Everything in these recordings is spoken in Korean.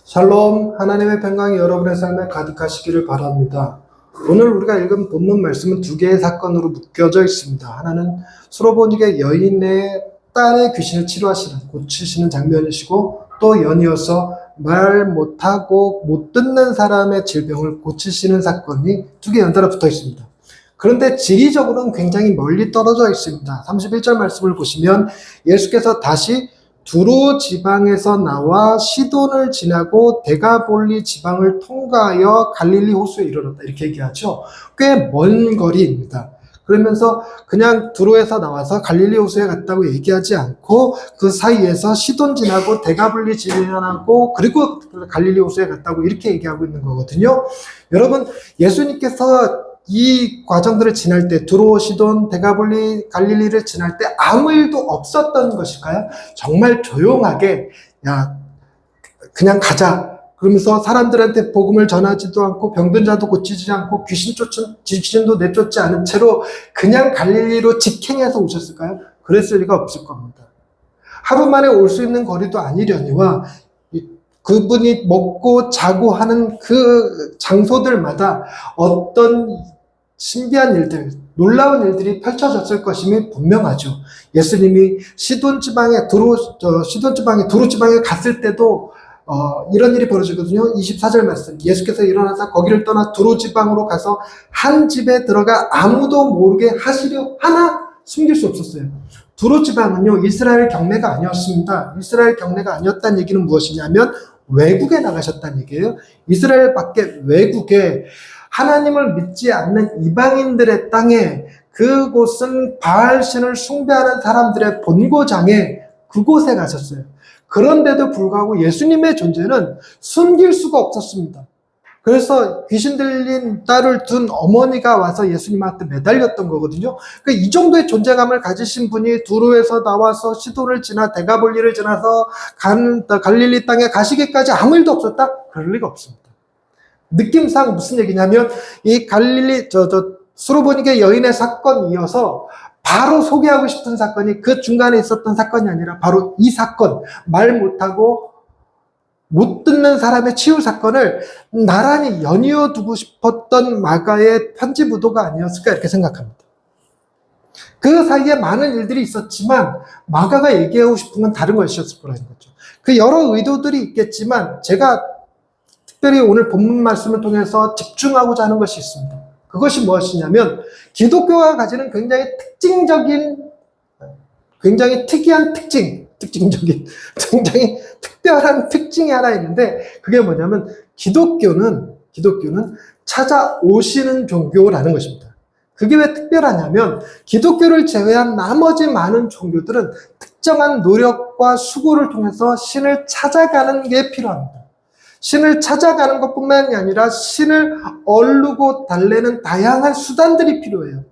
샬롬, 하나님의 평강이 여러분의 삶에 가득하시기를 바랍니다. 오늘 우리가 읽은 본문 말씀은 두 개의 사건으로 묶여져 있습니다. 하나는 수로보니게 여인의 딸의 귀신을 치료하시는, 고치시는 장면이시고, 또 연이어서 말 못하고 못 듣는 사람의 질병을 고치시는 사건이 두 개 연달아 붙어 있습니다. 그런데 지리적으로는 굉장히 멀리 떨어져 있습니다. 31절 말씀을 보시면 예수께서 다시 두로 지방에서 나와 시돈을 지나고 데가볼리 지방을 통과하여 갈릴리 호수에 이르렀다, 이렇게 얘기하죠. 꽤 먼 거리입니다. 그러면서 그냥 두로에서 나와서 갈릴리 호수에 갔다고 얘기하지 않고 그 사이에서 시돈 지나고 데가볼리 지나고 그리고 갈릴리 호수에 갔다고 이렇게 얘기하고 있는 거거든요. 여러분, 예수님께서 이 과정들을 지날 때, 두로, 시돈, 데가볼리, 갈릴리를 지날 때 아무 일도 없었던 것일까요? 정말 조용하게, 야, 그냥 가자. 그러면서 사람들한테 복음을 전하지도 않고 병든 자도 고치지 않고 귀신도 내쫓지 않은 채로 그냥 갈릴리로 직행해서 오셨을까요? 그랬을 리가 없을 겁니다. 하루 만에 올 수 있는 거리도 아니려니와 그분이 먹고 자고 하는 그 장소들마다 어떤 신비한 일들, 놀라운 일들이 펼쳐졌을 것임이 분명하죠. 예수님이 시돈 지방에 두로 지방에 갔을 때도 이런 일이 벌어지거든요. 24절 말씀. 예수께서 일어나서 거기를 떠나 두로 지방으로 가서 한 집에 들어가 아무도 모르게 하시려 하나 숨길 수 없었어요. 두로 지방은요, 이스라엘 경내가 아니었습니다. 이스라엘 경내가 아니었다는 얘기는 무엇이냐면 외국에 나가셨다는 얘기예요. 이스라엘 밖에 외국에 하나님을 믿지 않는 이방인들의 땅에, 그곳은 바알신을 숭배하는 사람들의 본고장에, 그곳에 가셨어요. 그런데도 불구하고 예수님의 존재는 숨길 수가 없었습니다. 그래서 귀신 들린 딸을 둔 어머니가 와서 예수님한테 매달렸던 거거든요. 그러니까 이 정도의 존재감을 가지신 분이 두로에서 나와서 시돈을 지나 데가볼리를 지나서 갈릴리 땅에 가시기까지 아무 일도 없었다? 그럴 리가 없습니다. 느낌상 무슨 얘기냐면 이 갈릴리 수로보니게 여인의 사건이 이어서 바로 소개하고 싶은 사건이 그 중간에 있었던 사건이 아니라 바로 이 사건, 말 못하고 못 듣는 사람의 치유 사건을 나란히 연이어 두고 싶었던 마가의 편지 부도가 아니었을까, 이렇게 생각합니다. 그 사이에 많은 일들이 있었지만 마가가 얘기하고 싶은 건 다른 것이었을 거라는 거죠. 그 여러 의도들이 있겠지만 제가 특별히 오늘 본문 말씀을 통해서 집중하고자 하는 것이 있습니다. 그것이 무엇이냐면 기독교가 가지는 굉장히 특이한 굉장히 특별한 특징이 하나 있는데, 그게 뭐냐면 기독교는 찾아오시는 종교라는 것입니다. 그게 왜 특별하냐면 기독교를 제외한 나머지 많은 종교들은 특정한 노력과 수고를 통해서 신을 찾아가는 게 필요합니다. 신을 찾아가는 것뿐만이 아니라 신을 얼르고 달래는 다양한 수단들이 필요해요.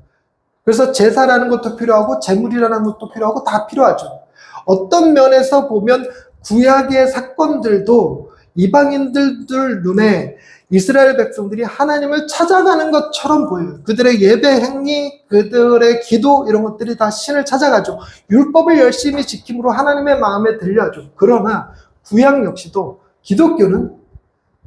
그래서 제사라는 것도 필요하고 제물이라는 것도 필요하고 다 필요하죠. 어떤 면에서 보면 구약의 사건들도 이방인들 눈에 이스라엘 백성들이 하나님을 찾아가는 것처럼 보여요. 그들의 예배 행위, 그들의 기도, 이런 것들이 다 신을 찾아가죠. 율법을 열심히 지킴으로 하나님의 마음에 들려죠. 그러나 구약 역시도 기독교는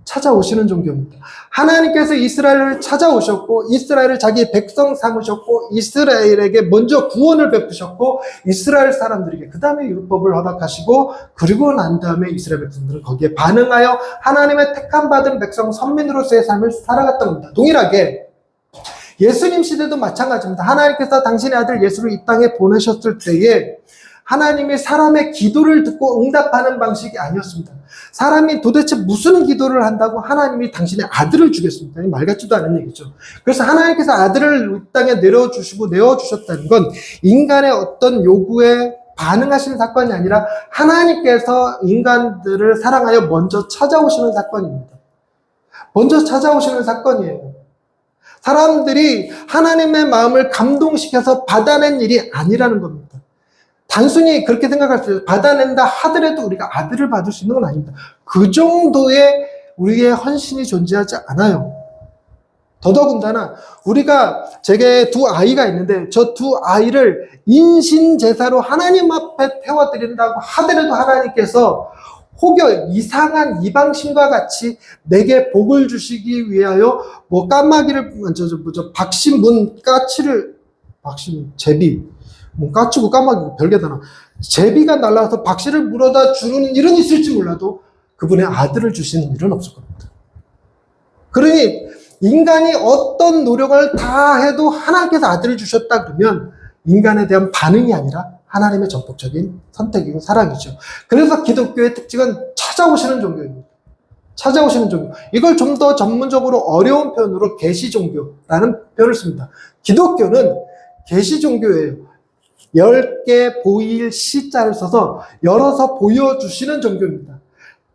찾아오시는 종교입니다. 하나님께서 이스라엘을 찾아오셨고 이스라엘을 자기 백성 삼으셨고 이스라엘에게 먼저 구원을 베푸셨고 이스라엘 사람들에게 그 다음에 율법을 허락하시고, 그리고 난 다음에 이스라엘 백성들은 거기에 반응하여 하나님의 택함받은 백성 선민으로서의 삶을 살아갔던 겁니다. 동일하게 예수님 시대도 마찬가지입니다. 하나님께서 당신의 아들 예수를 이 땅에 보내셨을 때에 하나님이 사람의 기도를 듣고 응답하는 방식이 아니었습니다. 사람이 도대체 무슨 기도를 한다고 하나님이 당신의 아들을 주겠습니까? 말 같지도 않은 얘기죠. 그래서 하나님께서 아들을 이 땅에 내어주셨다는 건 인간의 어떤 요구에 반응하시는 사건이 아니라 하나님께서 인간들을 사랑하여 먼저 찾아오시는 사건입니다. 먼저 찾아오시는 사건이에요. 사람들이 하나님의 마음을 감동시켜서 받아낸 일이 아니라는 겁니다. 단순히 그렇게 생각할 수 있어요. 받아낸다 하더라도 우리가 아들을 받을 수 있는 건 아닙니다. 그 정도의 우리의 헌신이 존재하지 않아요. 더더군다나 제게 두 아이가 있는데 저 두 아이를 인신제사로 하나님 앞에 태워드린다고 하더라도 하나님께서 혹여 이상한 이방신과 같이 내게 복을 주시기 위하여 뭐 까마귀를 제비 뭐 까치고 까마귀 별게 다 나와. 제비가 날아와서 박씨를 물어다 주는 일은 있을지 몰라도 그분의 아들을 주시는 일은 없을 겁니다. 그러니 인간이 어떤 노력을 다 해도 하나님께서 아들을 주셨다 그러면 인간에 대한 반응이 아니라 하나님의 전폭적인 선택이고 사랑이죠. 그래서 기독교의 특징은 찾아오시는 종교입니다. 찾아오시는 종교. 이걸 좀 더 전문적으로 어려운 표현으로 계시종교라는 표현을 씁니다. 기독교는 계시종교예요. 10개 보일 시자를 써서 열어서 보여주시는 종교입니다.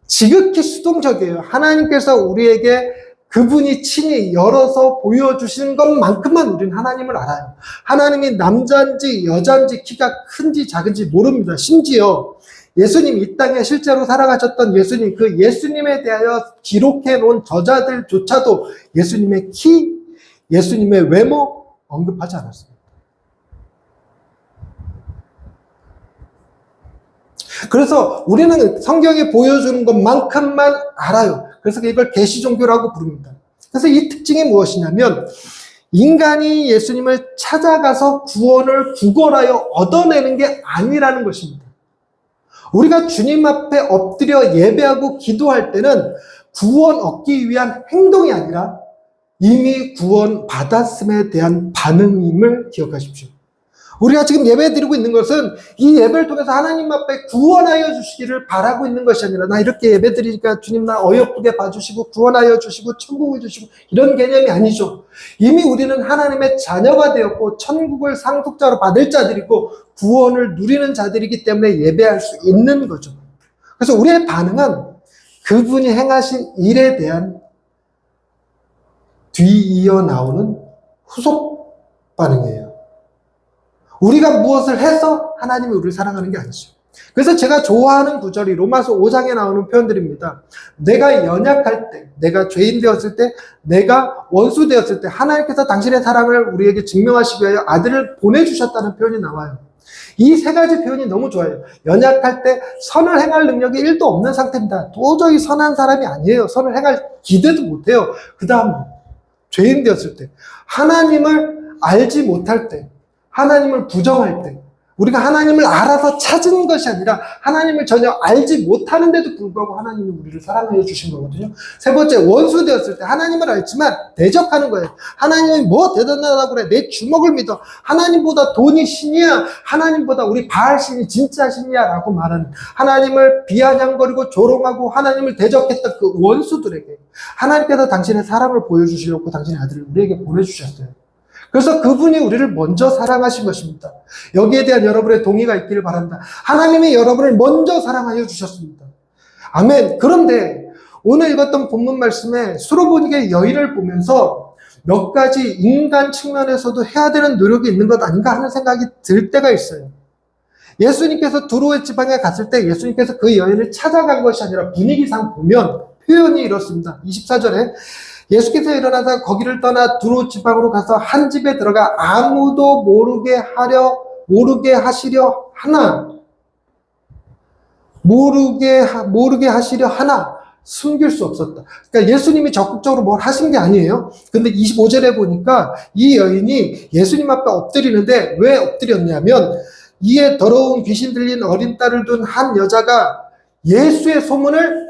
지극히 수동적이에요. 하나님께서 우리에게 그분이 친히 열어서 보여주시는 것만큼만 우리는 하나님을 알아요. 하나님이 남자인지 여자인지 키가 큰지 작은지 모릅니다. 심지어 예수님 이 땅에 실제로 살아가셨던 예수님, 그 예수님에 대하여 기록해 놓은 저자들조차도 예수님의 키, 예수님의 외모 언급하지 않았습니다. 그래서 우리는 성경이 보여주는 것만큼만 알아요. 그래서 이걸 계시종교라고 부릅니다. 그래서 이 특징이 무엇이냐면 인간이 예수님을 찾아가서 구원을 구걸하여 얻어내는 게 아니라는 것입니다. 우리가 주님 앞에 엎드려 예배하고 기도할 때는 구원 얻기 위한 행동이 아니라 이미 구원 받았음에 대한 반응임을 기억하십시오. 우리가 지금 예배 드리고 있는 것은 이 예배를 통해서 하나님 앞에 구원하여 주시기를 바라고 있는 것이 아니라 나 이렇게 예배 드리니까 주님 나 어여쁘게 봐주시고 구원하여 주시고 천국을 주시고 이런 개념이 아니죠. 이미 우리는 하나님의 자녀가 되었고 천국을 상속자로 받을 자들이고 구원을 누리는 자들이기 때문에 예배할 수 있는 거죠. 그래서 우리의 반응은 그분이 행하신 일에 대한 뒤이어 나오는 후속 반응이에요. 우리가 무엇을 해서 하나님이 우리를 사랑하는 게 아니죠. 그래서 제가 좋아하는 구절이 로마서 5장에 나오는 표현들입니다. 내가 연약할 때, 내가 죄인 되었을 때, 내가 원수 되었을 때 하나님께서 당신의 사랑을 우리에게 증명하시기 위하여 아들을 보내주셨다는 표현이 나와요. 이 세 가지 표현이 너무 좋아요. 연약할 때 선을 행할 능력이 1도 없는 상태입니다. 도저히 선한 사람이 아니에요. 선을 행할 기대도 못해요. 그 다음 죄인 되었을 때, 하나님을 알지 못할 때, 하나님을 부정할 때, 우리가 하나님을 알아서 찾은 것이 아니라 하나님을 전혀 알지 못하는데도 불구하고 하나님이 우리를 사랑해 주신 거거든요. 세 번째, 원수 되었을 때 하나님을 알지만 대적하는 거예요. 하나님이 뭐 대단하다고 그래. 내 주먹을 믿어. 하나님보다 돈이 신이야. 하나님보다 우리 바알 신이 진짜 신이야 라고 말하는, 하나님을 비아냥거리고 조롱하고 하나님을 대적했던 그 원수들에게 하나님께서 당신의 사랑을 보여주시려고 당신의 아들을 우리에게 보내주셨어요. 그래서 그분이 우리를 먼저 사랑하신 것입니다. 여기에 대한 여러분의 동의가 있기를 바랍니다. 하나님이 여러분을 먼저 사랑하여 주셨습니다. 아멘. 그런데 오늘 읽었던 본문 말씀에 수로보니게 여인을 보면서 몇 가지 인간 측면에서도 해야 되는 노력이 있는 것 아닌가 하는 생각이 들 때가 있어요. 예수님께서 두로의 지방에 갔을 때 예수님께서 그 여인을 찾아간 것이 아니라 분위기상 보면 표현이 이렇습니다. 24절에 예수께서 일어나서 거기를 떠나 두로 지방으로 가서 한 집에 들어가 아무도 모르게 하시려 하나 숨길 수 없었다. 그러니까 예수님이 적극적으로 뭘 하신 게 아니에요. 근데 25절에 보니까 이 여인이 예수님 앞에 엎드리는데 왜 엎드렸냐면 이에 더러운 귀신 들린 어린 딸을 둔 한 여자가 예수의 소문을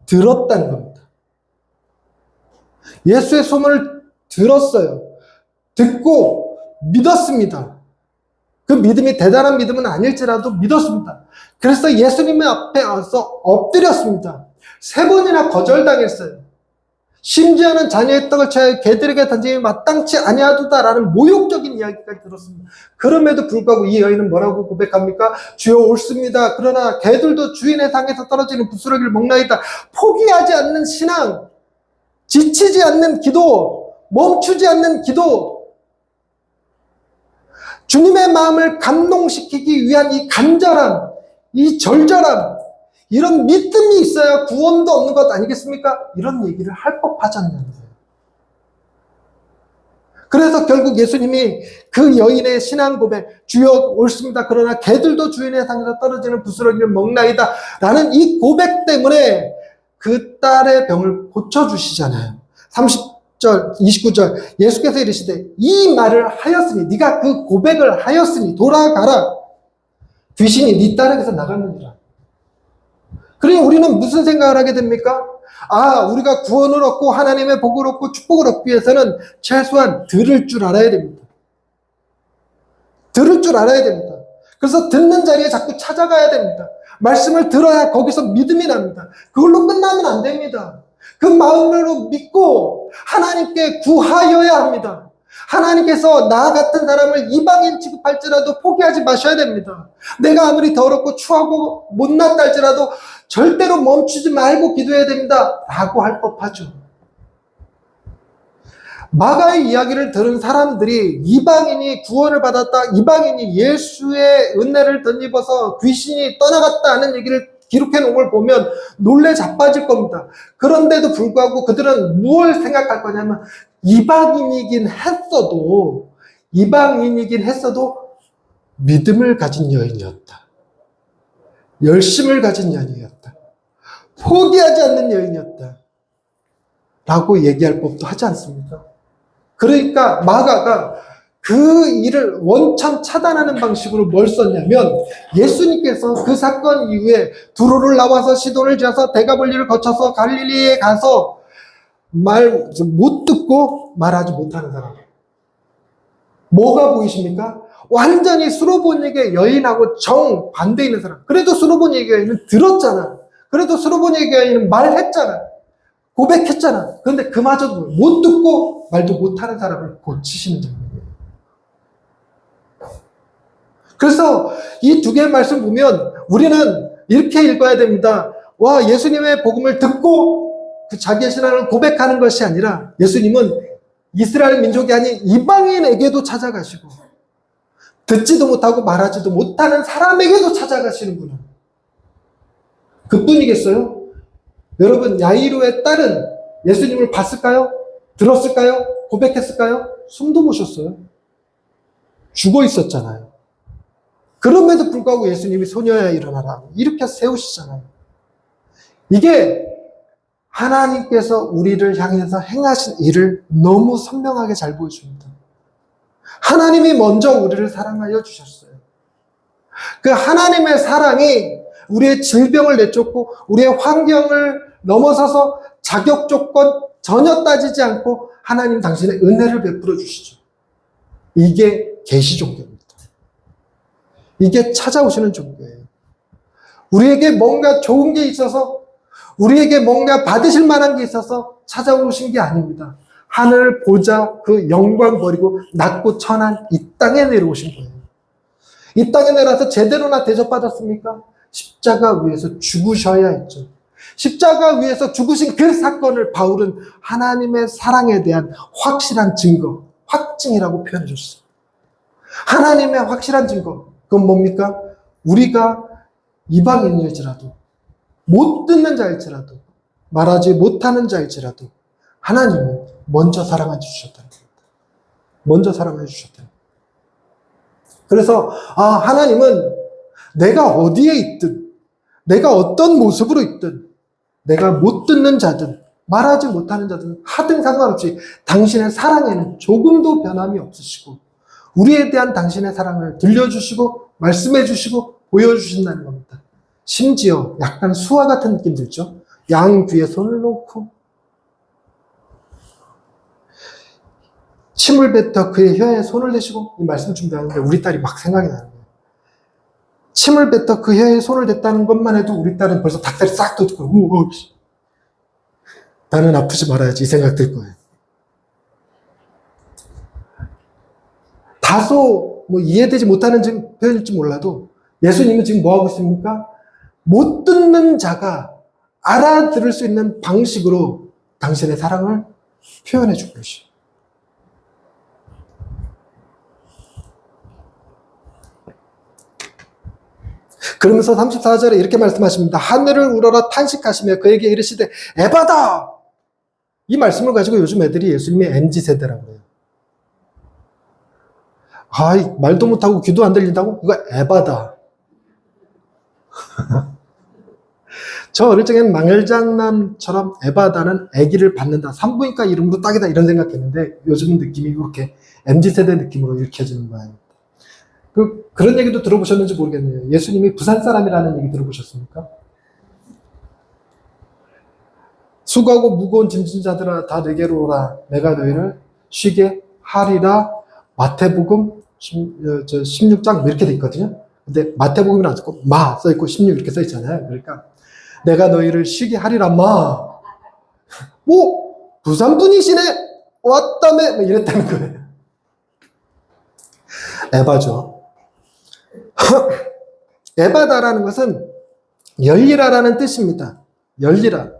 들었다는 겁니다. 예수의 소문을 들었어요. 듣고 믿었습니다. 그 믿음이 대단한 믿음은 아닐지라도 믿었습니다. 그래서 예수님 앞에 와서 엎드렸습니다. 3번이나 거절당했어요. 심지어는 자녀의 떡을 취하여 개들에게 던짐이 마땅치 아니하도다라는 모욕적인 이야기까지 들었습니다. 그럼에도 불구하고 이 여인은 뭐라고 고백합니까? 주여 옳습니다. 그러나 개들도 주인의 상에서 떨어지는 부스러기를 먹나이다. 포기하지 않는 신앙, 지치지 않는 기도, 멈추지 않는 기도, 주님의 마음을 감동시키기 위한 이 간절함, 이 절절함, 이런 믿음이 있어야 구원도 없는 것 아니겠습니까? 이런 얘기를 할 법하지 않냐는 거예요. 그래서 결국 예수님이 그 여인의 신앙 고백, 주여 옳습니다. 그러나 개들도 주인의 상에서 떨어지는 부스러기를 먹나이다. 라는 이 고백 때문에 그 딸의 병을 고쳐주시잖아요. 30절, 29절 예수께서 이르시되 이 말을 하였으니 네가 그 고백을 하였으니 돌아가라. 귀신이 네 딸에게서 나갔느니라. 그러니 우리는 무슨 생각을 하게 됩니까? 우리가 구원을 얻고 하나님의 복을 얻고 축복을 얻기 위해서는 최소한 들을 줄 알아야 됩니다. 들을 줄 알아야 됩니다. 그래서 듣는 자리에 자꾸 찾아가야 됩니다. 말씀을 들어야 거기서 믿음이 납니다. 그걸로 끝나면 안 됩니다. 그 마음으로 믿고 하나님께 구하여야 합니다. 하나님께서 나 같은 사람을 이방인 취급할지라도 포기하지 마셔야 됩니다. 내가 아무리 더럽고 추하고 못났다 할지라도 절대로 멈추지 말고 기도해야 됩니다. 라고 할 법하죠. 마가의 이야기를 들은 사람들이 이방인이 구원을 받았다, 이방인이 예수의 은혜를 덧입어서 귀신이 떠나갔다 하는 얘기를 기록해 놓은 걸 보면 놀래 자빠질 겁니다. 그런데도 불구하고 그들은 무엇을 생각할 거냐면 이방인이긴 했어도 믿음을 가진 여인이었다. 열심을 가진 여인이었다. 포기하지 않는 여인이었다. 라고 얘기할 법도 하지 않습니까? 그러니까 마가가 그 일을 원천 차단하는 방식으로 뭘 썼냐면 예수님께서 그 사건 이후에 두로를 나와서 시돈을 지어서 대가볼리를 거쳐서 갈릴리에 가서 말 못 듣고 말하지 못하는 사람. 뭐가 보이십니까? 완전히 수로보니게 여인하고 정반대 있는 사람. 그래도 수로보니게 여인은 들었잖아. 그래도 수로보니게 여인은 말했잖아. 고백했잖아. 그런데 그마저도 못 듣고 말도 못하는 사람을 고치시는 장면이에요. 그래서 이 두 개의 말씀 보면 우리는 이렇게 읽어야 됩니다. 예수님의 복음을 듣고 그 자기의 신앙을 고백하는 것이 아니라 예수님은 이스라엘 민족이 아닌 이방인에게도 찾아가시고 듣지도 못하고 말하지도 못하는 사람에게도 찾아가시는구나. 그뿐이겠어요? 여러분, 야이로의 딸은 예수님을 봤을까요? 들었을까요? 고백했을까요? 숨도 못 쉬었어요. 죽어 있었잖아요. 그럼에도 불구하고 예수님이 소녀야 일어나라 이렇게 세우시잖아요. 이게 하나님께서 우리를 향해서 행하신 일을 너무 선명하게 잘 보여줍니다. 하나님이 먼저 우리를 사랑하여 주셨어요. 그 하나님의 사랑이 우리의 질병을 내쫓고 우리의 환경을 넘어서서 자격 조건 전혀 따지지 않고 하나님 당신의 은혜를 베풀어 주시죠. 이게 계시 종교입니다. 이게 찾아오시는 종교예요. 우리에게 뭔가 좋은 게 있어서 우리에게 뭔가 받으실 만한 게 있어서 찾아오신 게 아닙니다. 하늘 보자 그 영광 버리고 낮고 천한 이 땅에 내려오신 거예요. 이 땅에 내려와서 제대로나 대접받았습니까? 십자가 위에서 죽으셔야 했죠. 십자가 위에서 죽으신 그 사건을 바울은 하나님의 사랑에 대한 확실한 증거, 확증이라고 표현해 줬어요. 하나님의 확실한 증거, 그건 뭡니까? 우리가 이방인일지라도 못 듣는 자일지라도 말하지 못하는 자일지라도 하나님은 먼저 사랑해 주셨다는 겁니다. 먼저 사랑해 주셨다는 겁니다. 그래서 하나님은 내가 어디에 있든 내가 어떤 모습으로 있든 내가 못 듣는 자든 말하지 못하는 자든 하든 상관없이 당신의 사랑에는 조금도 변함이 없으시고 우리에 대한 당신의 사랑을 들려주시고 말씀해 주시고 보여주신다는 겁니다. 심지어 약간 수화 같은 느낌 들죠? 양 귀에 손을 놓고 침을 뱉어 그의 혀에 손을 대시고 이 말씀 준비하는데 우리 딸이 막 생각이 나는 거예요. 침을 뱉어 그 혀에 손을 댔다는 것만 해도 우리 딸은 벌써 닭다리 싹 돋고 나는 아프지 말아야지 이 생각 들 거예요. 다소 이해되지 못하는 표현일지 몰라도 예수님은 지금 뭐 하고 있습니까? 못 듣는 자가 알아들을 수 있는 방식으로 당신의 사랑을 표현해 주고 계시죠. 그러면서 34절에 이렇게 말씀하십니다. 하늘을 우러러 탄식하시며 그에게 이르시되 에바다! 이 말씀을 가지고 요즘 애들이 예수님의 MZ세대라고 해요. 아이, 말도 못하고 귀도 안 들린다고? 이거 에바다. 저 어릴 적에는 망을장난처럼 에바다는 아기를 받는다. 산부인과 이름으로 딱이다. 이런 생각했는데 요즘은 느낌이 그렇게 MZ세대 느낌으로 읽혀지는 거예요. 그런 얘기도 들어보셨는지 모르겠네요. 예수님이 부산 사람이라는 얘기 들어보셨습니까? 수고하고 무거운 짐진 자들아 다 내게로 오라. 내가 너희를 쉬게 하리라. 마태복음 16장 이렇게 돼 있거든요. 근데 마태복음은 안 썼고 마 써있고 16 이렇게 써있잖아요. 그러니까 내가 너희를 쉬게 하리라 마. 뭐 부산 분이시네 왔다며 뭐 이랬다는 거예요. 에바죠. 에바다라는 것은 열리라라는 뜻입니다. 열리라.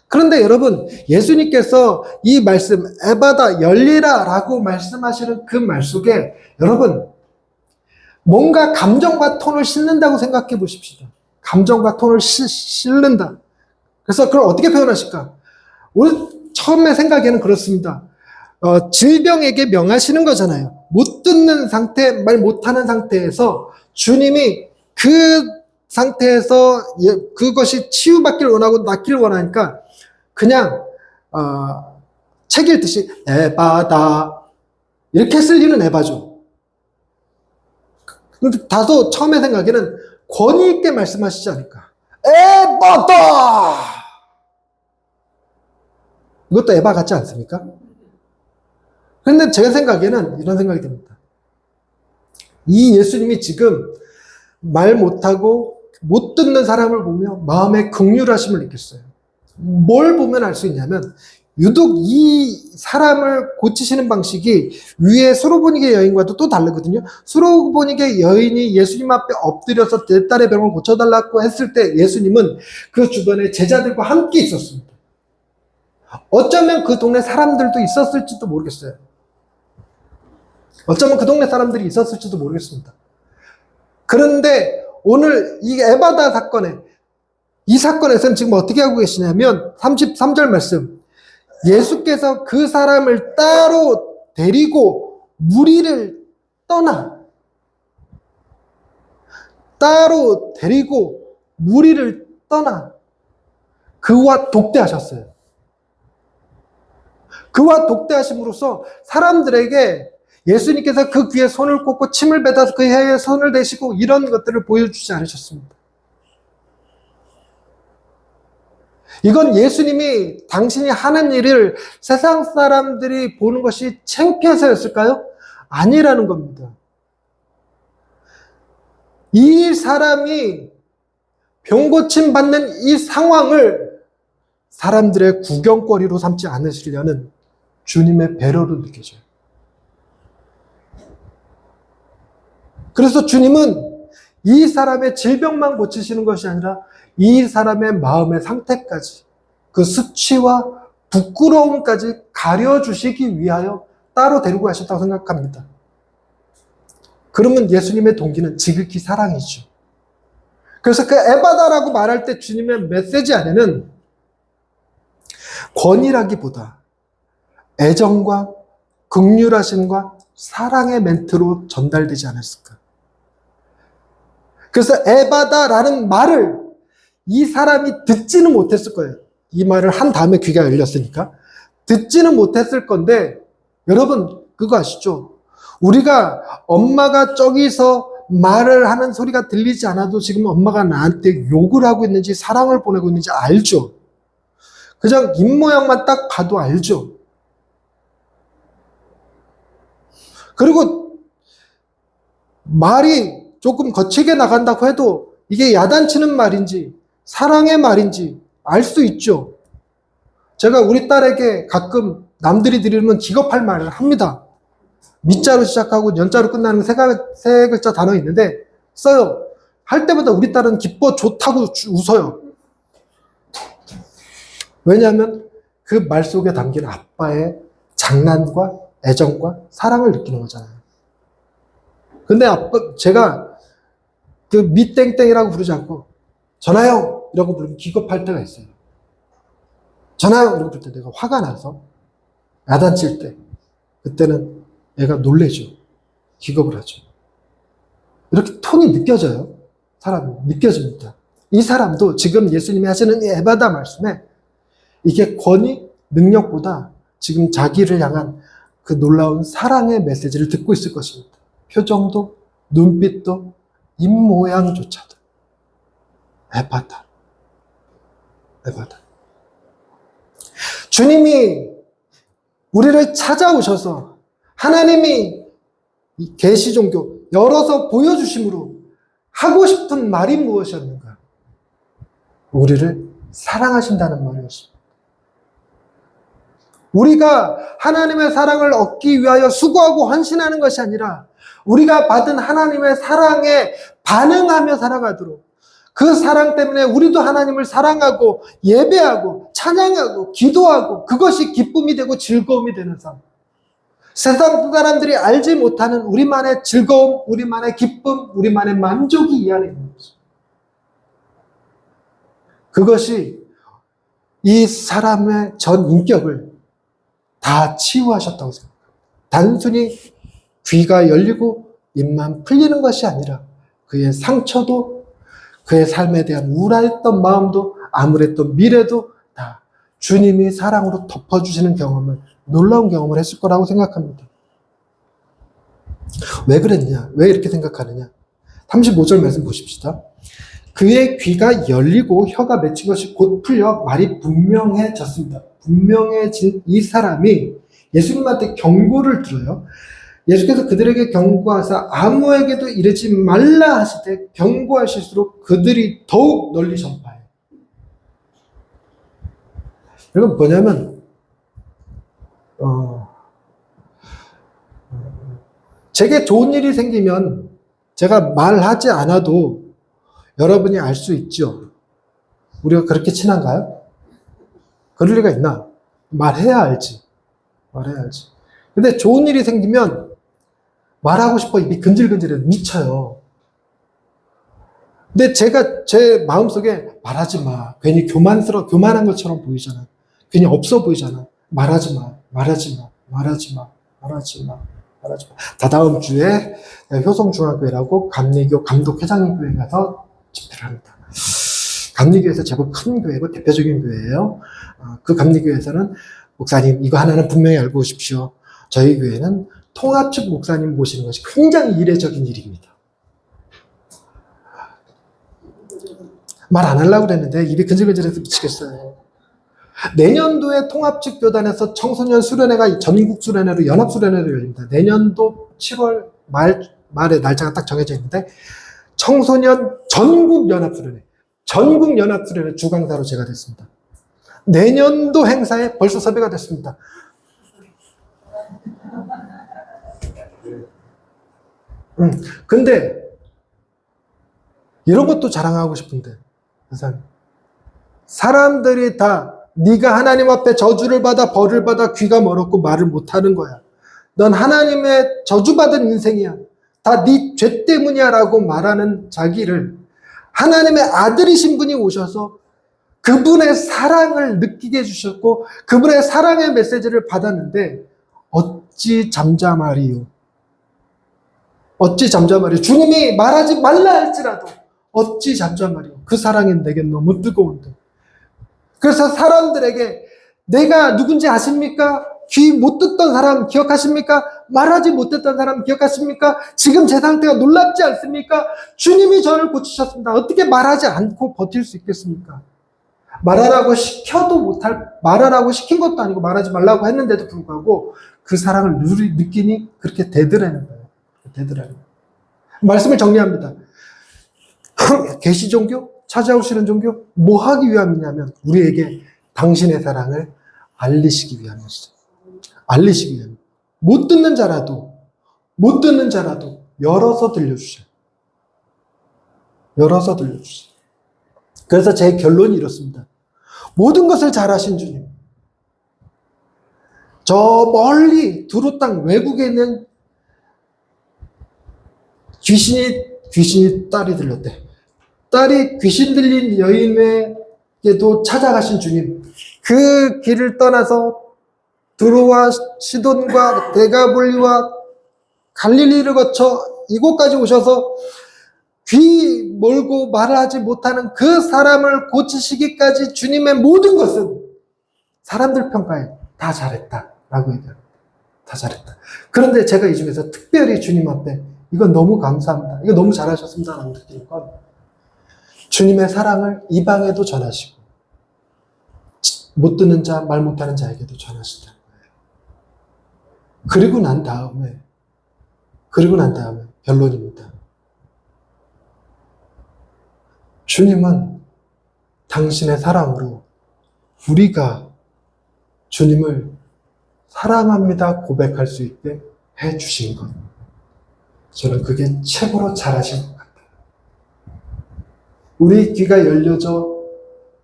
그런데 여러분, 예수님께서 이 말씀, 에바다, 열리라 라고 말씀하시는 그 말 속에 여러분, 뭔가 감정과 톤을 싣는다고 생각해 보십시다. 감정과 톤을 싣는다. 그래서 그걸 어떻게 표현하실까? 우리 처음에 생각에는 그렇습니다. 질병에게 명하시는 거잖아요. 못 듣는 상태, 말 못하는 상태에서 주님이 그 상태에서 그것이 치유받기를 원하고 낫기를 원하니까 그냥 책 읽듯이 에바다 이렇게 쓸 리는 에바죠. 근데 다소 처음에 생각에는 권위 있게 말씀하시지 않을까. 에바다! 이것도 에바 같지 않습니까? 그런데 제 생각에는 이런 생각이 듭니다. 이 예수님이 지금 말 못하고 못 듣는 사람을 보며 마음의 긍휼하심을 느꼈어요. 뭘 보면 알 수 있냐면 유독 이 사람을 고치시는 방식이 위에 수로보니게 여인과도 또 다르거든요. 수로보니게 여인이 예수님 앞에 엎드려서 내 딸의 병을 고쳐달라고 했을 때 예수님은 그 주변에 제자들과 함께 있었습니다. 어쩌면 그 동네 사람들도 있었을지도 모르겠어요. 어쩌면 그 동네 사람들이 있었을지도 모르겠습니다. 그런데 오늘 이 에바다 사건에 이 사건에서는 지금 어떻게 하고 계시냐면 33절 말씀 예수께서 그 사람을 따로 데리고 무리를 떠나 그와 독대하셨어요. 그와 독대하심으로써 사람들에게 예수님께서 그 귀에 손을 꽂고 침을 뱉어서 그 혀에 손을 대시고 이런 것들을 보여주지 않으셨습니다. 이건 예수님이 당신이 하는 일을 세상 사람들이 보는 것이 창피해서였을까요? 아니라는 겁니다. 이 사람이 병고침 받는 이 상황을 사람들의 구경거리로 삼지 않으시려는 주님의 배려로 느껴져요. 그래서 주님은 이 사람의 질병만 고치시는 것이 아니라 이 사람의 마음의 상태까지 그 수치와 부끄러움까지 가려주시기 위하여 따로 데리고 가셨다고 생각합니다. 그러면 예수님의 동기는 지극히 사랑이죠. 그래서 그 에바다라고 말할 때 주님의 메시지 안에는 권위라기보다 애정과 긍휼하심과 사랑의 멘트로 전달되지 않았을까. 그래서 에바다라는 말을 이 사람이 듣지는 못했을 거예요. 이 말을 한 다음에 귀가 열렸으니까. 듣지는 못했을 건데 여러분 그거 아시죠? 우리가 엄마가 저기서 말을 하는 소리가 들리지 않아도 지금 엄마가 나한테 욕을 하고 있는지 사랑을 보내고 있는지 알죠? 그냥 입모양만 딱 봐도 알죠? 그리고 말이 조금 거칠게 나간다고 해도 이게 야단치는 말인지 사랑의 말인지 알 수 있죠. 제가 우리 딸에게 가끔 남들이 들으면 기겁할 말을 합니다. 밑자로 시작하고 연자로 끝나는 세 글자 단어 있는데 써요. 할 때마다 우리 딸은 기뻐 좋다고 웃어요. 왜냐하면 그 말 속에 담긴 아빠의 장난과 애정과 사랑을 느끼는 거잖아요. 근데 제가 그 밑땡땡이라고 부르지 않고 전하영 이라고 부르면 기겁할 때가 있어요. 전하영 이라고 부를 때 내가 화가 나서 야단칠 때 그때는 애가 놀래죠. 기겁을 하죠. 이렇게 톤이 느껴져요. 사람이 느껴집니다. 이 사람도 지금 예수님이 하시는 이 에바다 말씀에 이게 권위, 능력보다 지금 자기를 향한 그 놀라운 사랑의 메시지를 듣고 있을 것입니다. 표정도, 눈빛도, 입모양조차도. 에바다. 에바다. 주님이 우리를 찾아오셔서 하나님이 계시 종교 열어서 보여주심으로 하고 싶은 말이 무엇이었는가? 우리를 사랑하신다는 말이었습니다. 우리가 하나님의 사랑을 얻기 위하여 수고하고 헌신하는 것이 아니라 우리가 받은 하나님의 사랑에 반응하며 살아가도록 그 사랑 때문에 우리도 하나님을 사랑하고 예배하고 찬양하고 기도하고 그것이 기쁨이 되고 즐거움이 되는 삶. 세상 사람들이 알지 못하는 우리만의 즐거움, 우리만의 기쁨, 우리만의 만족이 이 안에 있는 거죠. 그것이 이 사람의 전 인격을 다 치유하셨다고 생각합니다. 단순히 귀가 열리고 입만 풀리는 것이 아니라 그의 상처도 그의 삶에 대한 우울했던 마음도 암울했던 미래도 다 주님이 사랑으로 덮어주시는 경험을 놀라운 경험을 했을 거라고 생각합니다. 왜 그랬냐? 왜 이렇게 생각하느냐? 35절 말씀 보십시다. 그의 귀가 열리고 혀가 맺힌 것이 곧 풀려 말이 분명해졌습니다. 분명해진 이 사람이 예수님한테 경고를 들어요. 예수께서 그들에게 경고하사 아무에게도 이르지 말라 하실 때 경고하실수록 그들이 더욱 널리 전파해요. 이건 뭐냐면 제게 좋은 일이 생기면 제가 말하지 않아도 여러분이 알 수 있죠. 우리가 그렇게 친한가요? 그럴 리가 있나? 말해야 알지. 말해야 알지. 근데 좋은 일이 생기면 말하고 싶어 입이 근질근질해서 미쳐요. 근데 제가 제 마음속에 말하지 마. 괜히 교만한 것처럼 보이잖아. 괜히 없어 보이잖아. 말하지 마. 말하지 마. 말하지 마. 말하지 마. 말하지 마. 다다음 주에 효성중앙교회라고 감리교 감독회장님 교회 가서 집회를 합니다. 감리교회에서 제법 큰 교회고 대표적인 교회예요. 그 감리교회에서는 목사님 이거 하나는 분명히 알고 오십시오. 저희 교회는 통합측 목사님 모시는 것이 굉장히 이례적인 일입니다. 말 안 하려고 그랬는데 입이 근질근질해서 미치겠어요. 내년도에 통합측 교단에서 청소년 수련회가 전국 수련회로 연합 수련회로 열립니다. 내년도 7월 말에 날짜가 딱 정해져 있는데 청소년 전국 연합 수련회 주강사로 제가 됐습니다. 내년도 행사에 벌써 섭외가 됐습니다. 근데 이런 것도 자랑하고 싶은데 사람들이 다 네가 하나님 앞에 저주를 받아 벌을 받아 귀가 멀었고 말을 못하는 거야. 넌 하나님의 저주받은 인생이야. 다 네 죄 때문이야 라고 말하는 자기를 하나님의 아들이신 분이 오셔서 그분의 사랑을 느끼게 해주셨고 그분의 사랑의 메시지를 받았는데 어찌 잠잠하리요. 어찌 잠잠하리요. 주님이 말하지 말라 할지라도 어찌 잠잠하리요. 그 사랑이 내겐 너무 뜨거운데. 그래서 사람들에게 내가 누군지 아십니까? 귀 못 듣던 사람 기억하십니까? 말하지 못했던 사람 기억하십니까? 지금 제 상태가 놀랍지 않습니까? 주님이 저를 고치셨습니다. 어떻게 말하지 않고 버틸 수 있겠습니까? 말하라고 말하라고 시킨 것도 아니고 말하지 말라고 했는데도 불구하고 그 사랑을 느끼니 그렇게 되더라는 거예요. 되더라는 거예요. 말씀을 정리합니다. 계시 종교? 찾아오시는 종교? 뭐 하기 위함이냐면 우리에게 당신의 사랑을 알리시기 위함이죠. 알리시기 위함. 못 듣는 자라도 열어서 들려주셔요. 열어서 들려주셔요. 그래서 제 결론이 이렇습니다. 모든 것을 잘하신 주님. 저 멀리 두루 땅 외국에 있는 귀신이 딸이 들렸대. 딸이 귀신 들린 여인에게도 찾아가신 주님. 그 길을 떠나서 두루와 시돈과 데가볼리와 갈릴리를 거쳐 이곳까지 오셔서 귀 멀고 말을 하지 못하는 그 사람을 고치시기까지 주님의 모든 것은 사람들 평가에 다 잘했다라고 얘기합니다. 다 잘했다. 그런데 제가 이 중에서 특별히 주님 앞에 이건 너무 감사합니다. 이거 너무 잘하셨습니다. 라고 느끼는 건 주님의 사랑을 이방에도 전하시고 못 듣는 자, 말 못하는 자에게도 전하신다는 거예요. 그리고 난 다음에 결론입니다. 주님은 당신의 사랑으로 우리가 주님을 사랑합니다 고백할 수 있게 해주신 것. 저는 그게 최고로 잘하신 것 같아요. 우리 귀가 열려져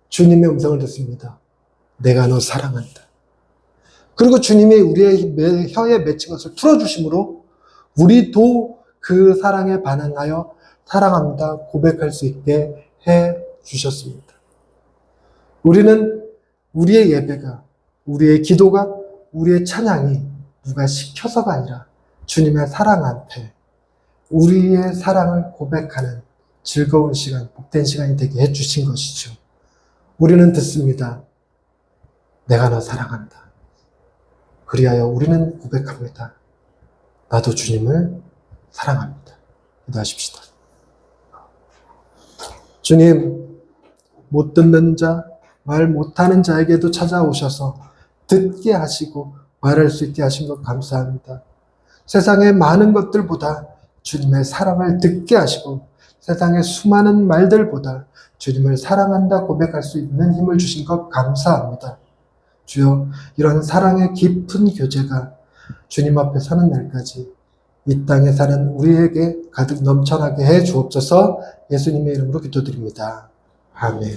주님의 음성을 듣습니다. 내가 너 사랑한다. 그리고 주님이 우리의 혀에 맺힌 것을 풀어주심으로 우리도 그 사랑에 반응하여 사랑합니다 고백할 수 있게 해 주셨습니다. 우리는 우리의 예배가, 우리의 기도가, 우리의 찬양이 누가 시켜서가 아니라 주님의 사랑 앞에 우리의 사랑을 고백하는 즐거운 시간, 복된 시간이 되게 해주신 것이죠. 우리는 듣습니다. 내가 너 사랑한다. 그리하여 우리는 고백합니다. 나도 주님을 사랑합니다. 기도하십시다. 주님, 못 듣는 자, 말 못하는 자에게도 찾아오셔서 듣게 하시고 말할 수 있게 하신 것 감사합니다. 세상의 많은 것들보다 주님의 사랑을 듣게 하시고 세상의 수많은 말들보다 주님을 사랑한다 고백할 수 있는 힘을 주신 것 감사합니다. 주여, 이런 사랑의 깊은 교제가 주님 앞에 서는 날까지 이 땅에 사는 우리에게 가득 넘쳐나게 해 주옵소서. 예수님의 이름으로 기도드립니다. 아멘.